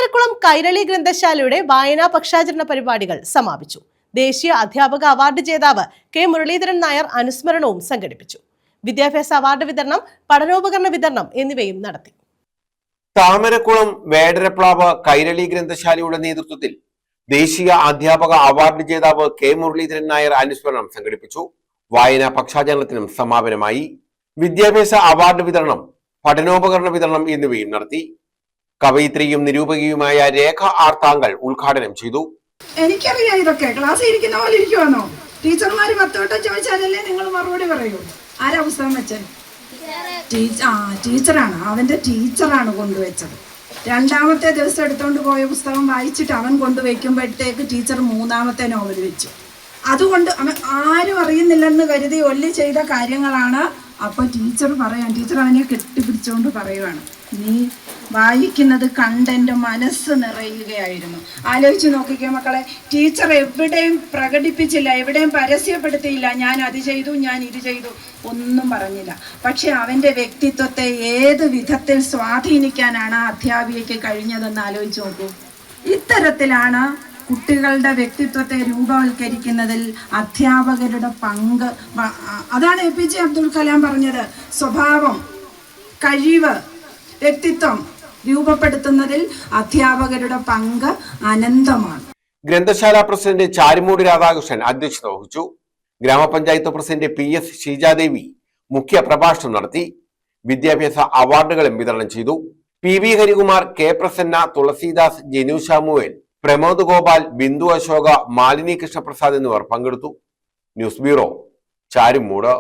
താമരക്കുളം കൈരളി ഗ്രന്ഥശാലയുടെ വായനാ പക്ഷാചരണ പരിപാടികൾ സമാപിച്ചു. ദേശീയ അധ്യാപക അവാർഡ് ജേതാവ് കെ മുരളീധരൻ നായർ അനുസ്മരണവും സംഘടിപ്പിച്ചു. വിദ്യാഭ്യാസ അവാർഡ് വിതരണം, പഠനോപകരണ വിതരണം എന്നിവയും നടത്തി. താമരക്കുളം വേടരപ്ലാവ് കൈരളി ഗ്രന്ഥശാലയുടെ നേതൃത്വത്തിൽ ദേശീയ അധ്യാപക അവാർഡ് ജേതാവ് കെ മുരളീധരൻ നായർ അനുസ്മരണം സംഘടിപ്പിച്ചു. വായനാ പക്ഷാചരണത്തിനും സമാപനമായി. വിദ്യാഭ്യാസ അവാർഡ് വിതരണം, പഠനോപകരണ വിതരണം എന്നിവയും നടത്തി. കവയിത്രിയും നിരൂപകയുമായ രേഖ ആർത്താങ്കൽ ഉദ്ഘാടനം ചെയ്തു. എനിക്കറിയാം, ഇതൊക്കെ ക്ലാസ്സിൽ ഇരിക്കുന്ന പോലെ ഇരിക്കുവാണോ? ടീച്ചർമാര് 10 വട്ടം ചോദിച്ചാലല്ലേ നിങ്ങൾ മറുപടി പറയൂ. ആരാ പുസ്തകം വെച്ചത്? ടീച്ചറാണ്. അവന്റെ ടീച്ചറാണ് കൊണ്ടുവച്ചത്. 2ാമത്തെ ദിവസം എടുത്തോണ്ട് പോയ പുസ്തകം വായിച്ചിട്ട് അവൻ കൊണ്ടുവയ്ക്കുമ്പോഴത്തേക്ക് ടീച്ചർ 3ാമത്തെ നോവൽ വെച്ചു. അതുകൊണ്ട് അവൻ ആരും അറിയുന്നില്ലെന്ന് കരുതി ഒല്ലി ചെയ്ത കാര്യങ്ങളാണ്. അപ്പൊ ടീച്ചർ അവനെ കെട്ടിപ്പിടിച്ചുകൊണ്ട് പറയുവാണ്, നീ വായിക്കുന്നത് കണ്ട് എൻ്റെ മനസ്സ് നിറയുകയായിരുന്നു. ആലോചിച്ച് നോക്കിക്കേ മക്കളെ, ടീച്ചർ എവിടെയും പ്രകടിപ്പിച്ചില്ല, എവിടെയും പരസ്യപ്പെടുത്തിയില്ല, ഞാൻ അത് ചെയ്തു, ഞാൻ ഇത് ചെയ്തു, ഒന്നും പറഞ്ഞില്ല. പക്ഷെ അവൻ്റെ വ്യക്തിത്വത്തെ ഏത് വിധത്തിൽ സ്വാധീനിക്കാനാണ് ആ അധ്യാപികയ്ക്ക് കഴിഞ്ഞതെന്ന് ആലോചിച്ച് നോക്കൂ. ഇത്തരത്തിലാണ് കുട്ടികളുടെ വ്യക്തിത്വത്തെ രൂപവൽക്കരിക്കുന്നതിൽ അധ്യാപകരുടെ പങ്ക്. അതാണ് APJ അബ്ദുൽ കലാം പറഞ്ഞത്, സ്വഭാവം, കഴിവ്, വ്യക്തിത്വം രൂപപ്പെടുത്തുന്നതിൽ അധ്യാപകരുടെ പങ്ക് അനന്തമാണ്. ഗ്രന്ഥശാല പ്രസിഡന്റ് ചാരുമൂടി രാധാകൃഷ്ണൻ അധ്യക്ഷത വഹിച്ചു. ഗ്രാമപഞ്ചായത്ത് പ്രസിഡന്റ് PS ഷീജാദേവി മുഖ്യ പ്രഭാഷണം നടത്തി. വിദ്യാഭ്യാസ അവാർഡുകളും വിതരണം ചെയ്തു. PV ഹരികുമാർ, K പ്രസന്ന, തുളസീദാസ്, ജെനു ശാമുവേൽ, പ്രമോദ് ഗോപാൽ, ബിന്ദു അശോക, മാലിനി കൃഷ്ണപ്രസാദ് എന്നിവർ പങ്കെടുത്തു. News bureau, Charummood.